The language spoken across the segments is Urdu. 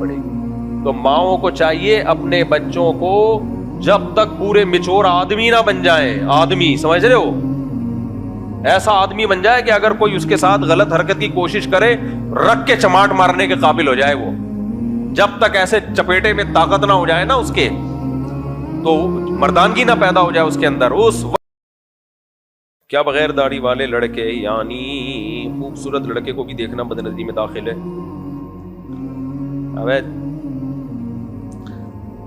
پڑے گی. تو ماؤں کو چاہیے اپنے بچوں کو جب تک پورے میچور آدمی نہ بن جائیں, آدمی سمجھ رہے ہو, ایسا آدمی بن جائے کہ اگر کوئی اس کے ساتھ غلط حرکت کی کوشش کرے رکھ کے چماٹ مارنے کے قابل ہو جائے. وہ جب تک ایسے چپیٹے میں طاقت نہ ہو جائے نا اس کے, تو مردانگی نہ پیدا ہو جائے اس کے اندر, اس وقت کیا بغیر داڑھی والے لڑکے یعنی خوبصورت لڑکے کو بھی دیکھنا بدنظری میں داخل ہے.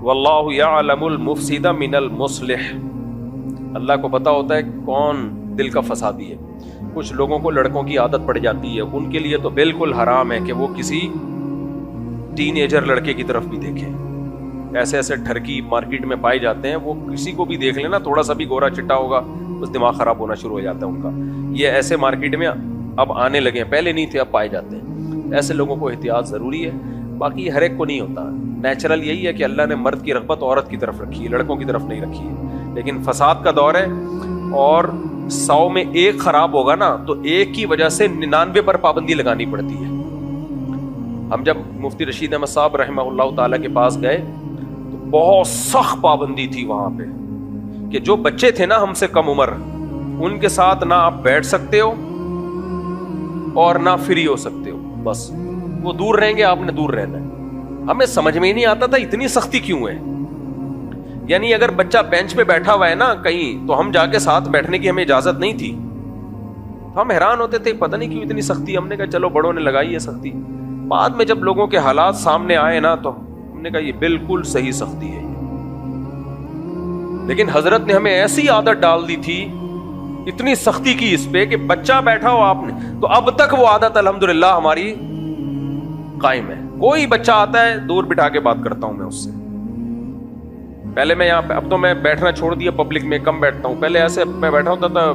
واللہ یعلم المفسد من المصلح, اللہ کو پتا ہوتا ہے کون دل کا فسادی ہے. کچھ لوگوں کو لڑکوں کی عادت پڑ جاتی ہے, ان کے لیے تو بالکل حرام ہے کہ وہ کسی ٹین ایجر لڑکے کی طرف بھی دیکھیں. ایسے ایسے ٹھرکی مارکیٹ میں پائے جاتے ہیں, وہ کسی کو بھی دیکھ لینا تھوڑا سا بھی گورا چٹا ہوگا بس دماغ خراب ہونا شروع ہو جاتا ہے ان کا. یہ ایسے مارکیٹ میں اب آنے لگے ہیں, پہلے نہیں تھے اب پائے جاتے ہیں. ایسے لوگوں کو احتیاط ضروری ہے, باقی ہر ایک کو نہیں ہوتا. نیچرل یہی ہے کہ اللہ نے مرد کی رغبت عورت کی طرف رکھی ہے, لڑکوں کی طرف نہیں رکھی ہے. لیکن فساد کا دور ہے اور 100 میں ایک خراب ہوگا نا تو ایک کی وجہ سے 99 پر پابندی لگانی پڑتی ہے. ہم جب مفتی رشید احمد صاحب رحمہ اللہ تعالیٰ کے پاس گئے تو بہت سخت پابندی تھی وہاں پہ کہ جو بچے تھے نا ہم سے کم عمر, ان کے ساتھ نہ آپ بیٹھ سکتے ہو اور نہ فری ہو سکتے ہو, بس وہ دور رہیں گے, آپ نے دور رہنا ہے. ہمیں سمجھ میں ہی نہیں آتا تھا اتنی سختی کیوں ہے. یعنی اگر بچہ بینچ پہ بیٹھا ہوا ہے نا کہیں, تو ہم جا کے ساتھ بیٹھنے کی ہمیں اجازت نہیں تھی. ہم حیران ہوتے تھے پتہ نہیں کیوں اتنی سختی. ہم نے کہا چلو بڑوں نے لگائی ہے سختی. بعد میں جب لوگوں کے حالات سامنے آئے نا تو ہم نے کہا یہ بالکل صحیح سختی ہے. لیکن حضرت نے ہمیں ایسی عادت ڈال دی تھی, اتنی سختی کی اس پہ کہ بچہ بیٹھا ہو آپ نے, تو اب تک وہ عادت الحمدللہ ہماری قائم ہے. کوئی بچہ آتا ہے دور بٹھا کے بات کرتا ہوں میں اس سے. پہلے میں یہاں پہ, اب تو میں بیٹھنا چھوڑ دیا, پبلک میں کم بیٹھتا ہوں. پہلے ایسے میں بیٹھا ہوتا تھا,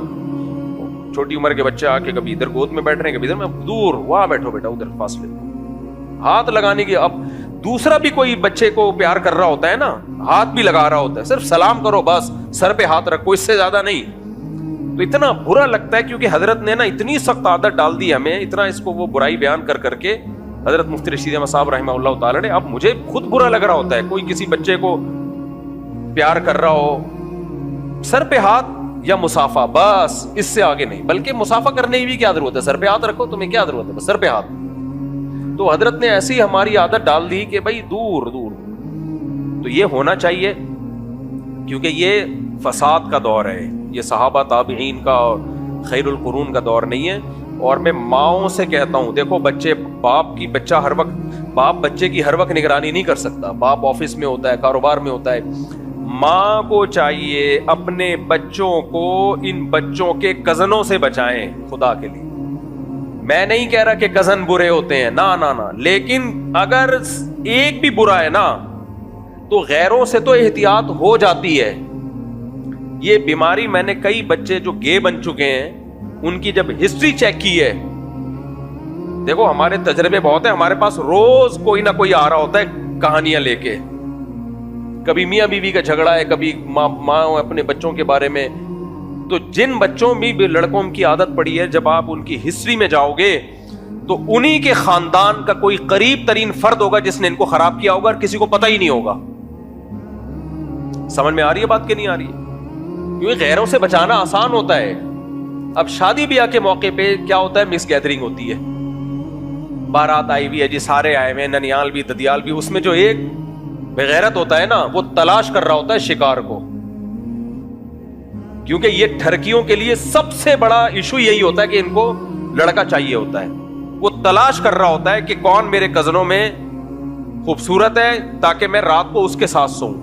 چھوٹی عمر کے بچے آ کے کبھی ادھر گود میں بیٹھ رہے ہیں کبھی ادھر, میں دور وہاں بیٹھو بیٹا ادھر فاصلے ہاتھ لگانے کی. اب دوسرا بھی کوئی بچے کو پیار کر رہا ہوتا ہے نا, ہاتھ بھی لگا رہا ہوتا ہے, صرف سلام کرو بس, سر پہ ہاتھ رکھو, اس سے زیادہ نہیں. تو اتنا برا لگتا ہے کیونکہ حضرت نے نا اتنی سخت عادت ڈال دی ہمیں, اتنا اس کو وہ برائی بیان کر کر کے حضرت مفتی رشید احمد صاحب رحمہ اللہ تعالی نے. اب مجھے خود برا لگ رہا ہوتا ہے کوئی کسی بچے کو پیار کر رہا ہو, سر پہ ہاتھ یا مسافہ, بس اس سے آگے نہیں. بلکہ مسافہ کرنے کی بھی کیا ضرورت ہے, سر پہ ہاتھ رکھو, تمہیں کیا ضرورت ہے, بس سر پہ ہاتھ. تو حضرت نے ایسی ہماری عادت ڈال دی کہ بھائی دور دور. تو یہ ہونا چاہیے کیونکہ یہ فساد کا دور ہے, یہ صحابہ تابعین کا اور خیر القرون کا دور نہیں ہے. اور میں ماؤں سے کہتا ہوں, دیکھو بچے باپ بچے کی ہر وقت نگرانی نہیں کر سکتا. باپ آفس میں ہوتا ہے, کاروبار میں ہوتا ہے. ماں کو چاہیے اپنے بچوں کو ان بچوں کے کزنوں سے بچائیں خدا کے لیے. میں نہیں کہہ رہا کہ کزن برے ہوتے ہیں, نہ, لیکن اگر ایک بھی برا ہے نا تو غیروں سے تو احتیاط ہو جاتی ہے. یہ بیماری میں نے کئی بچے جو گے بن چکے ہیں ان کی جب ہسٹری چیک کی ہے, دیکھو ہمارے تجربے بہت ہیں, ہمارے پاس روز کوئی نہ کوئی آ رہا ہوتا ہے کہانیاں لے کے. کبھی میاں بیوی کا جھگڑا ہے, کبھی ماں اپنے بچوں کے بارے میں. تو جن بچوں بھی لڑکوں کی عادت پڑی ہے, جب آپ ان کی ہسٹری میں جاؤ گے تو انہی کے خاندان کا کوئی قریب ترین فرد ہوگا جس نے ان کو خراب کیا ہوگا, اور کسی کو پتہ ہی نہیں ہوگا. سمجھ میں آ رہی ہے بات کہ نہیں آ رہی ہے؟ کیونکہ غیروں سے بچانا آسان ہوتا ہے. اب شادی بیاہ کے موقع پہ کیا ہوتا ہے, مس گیدرنگ ہوتی ہے, بارات آئی ہوئی ہے جی, سارے آئے ہوئے, ننیال بھی ددیال بھی. اس میں جو ایک بغیرت ہوتا ہے نا وہ تلاش کر رہا ہوتا ہے شکار کو, کیونکہ یہ ٹھرکیوں کے لیے سب سے بڑا ایشو یہی ہوتا ہے کہ ان کو لڑکا چاہیے ہوتا ہے. وہ تلاش کر رہا ہوتا ہے کہ کون میرے کزنوں میں خوبصورت ہے تاکہ میں رات کو اس کے ساتھ سوؤں.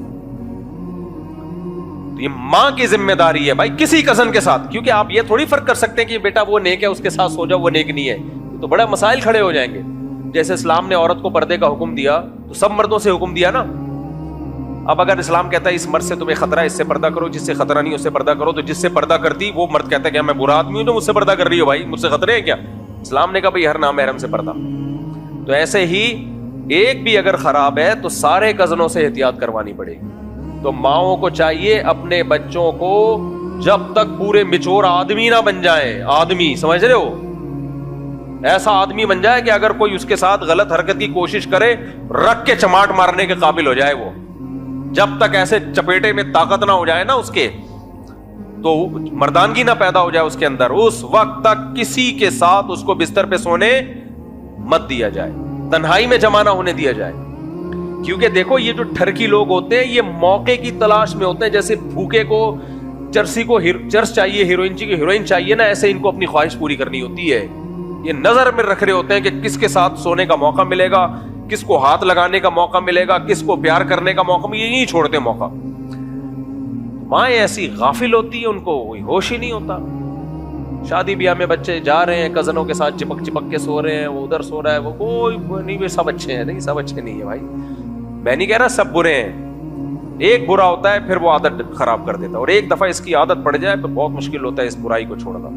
تو یہ ماں کی ذمہ داری ہے بھائی کسی کزن کے ساتھ, کیونکہ آپ یہ تھوڑی فرق کر سکتے ہیں کہ بیٹا وہ نیک ہے اس کے ساتھ سو جاؤ, وہ نیک نہیں ہے. تو بڑے مسائل کھڑے ہو جائیں گے. جیسے اسلام نے عورت کو پردے کا حکم دیا تو سب مردوں سے حکم دیا نا. اب اگر اسلام کہتا ہے اس مرد سے تمہیں خطرہ ہے, اس سے پردہ کرو, جس سے خطرہ نہیں اس سے پردہ کرو, تو جس سے پردہ کرتی وہ مرد کہتا ہے کہ میں برا آدمی ہوں تو مجھ سے پردہ کر رہی ہو, بھائی مجھ سے خطرے ہیں کیا؟ اسلام نے کہا بھائی ہر نامحرم سے پردہ. تو ایسے ہی ایک بھی اگر خراب ہے تو سارے کزنوں سے احتیاط کروانی پڑے گی. تو ماؤں کو چاہیے اپنے بچوں کو جب تک پورے میچور آدمی نہ بن جائیں, آدمی سمجھ رہے ہو, ایسا آدمی بن جائے کہ اگر کوئی اس کے ساتھ غلط حرکت کی کوشش کرے رکھ کے چماٹ مارنے کے قابل ہو جائے وہ. جب تک ایسے چپیٹے میں طاقت نہ ہو جائے نا اس کے, تو مردانگی نہ پیدا ہو جائے اس کے اندر, اس وقت تک کسی کے ساتھ اس کو بستر پہ سونے مت دیا جائے, تنہائی میں جمع نہ ہونے دیا جائے. کیونکہ دیکھو یہ جو ٹھرکی لوگ ہوتے ہیں یہ موقع کی تلاش میں ہوتے ہیں, جیسے بھوکے کو چرسی کو چرس چاہیے, ہیروئن ہیروئن چاہیے نا, ایسے ان کو اپنی خواہش پوری کرنی ہوتی ہے. یہ نظر میں رکھ رہے ہوتے ہیں کہ کس کے ساتھ سونے کا موقع ملے گا, کس کو ہاتھ لگانے کا موقع ملے گا, کس کو پیار کرنے کا موقع ملے گا, یہ نہیں چھوڑتے موقع. مائیں ایسی غافل ہوتی ہیں ان کو کوئی ہوش ہی نہیں ہوتا. شادی بیاہ میں بچے جا رہے ہیں کزنوں کے ساتھ چپک چپک کے سو رہے ہیں, وہ ادھر سو رہا ہے, وہ کوئی نہیں, سب اچھے ہیں. نہیں سب اچھے نہیں ہے بھائی, میں نہیں کہہ رہا سب برے ہیں. ایک برا ہوتا ہے پھر وہ عادت خراب کر دیتا ہے, اور ایک دفعہ اس کی عادت پڑ جائے تو بہت مشکل ہوتا ہے اس برائی کو چھوڑنا.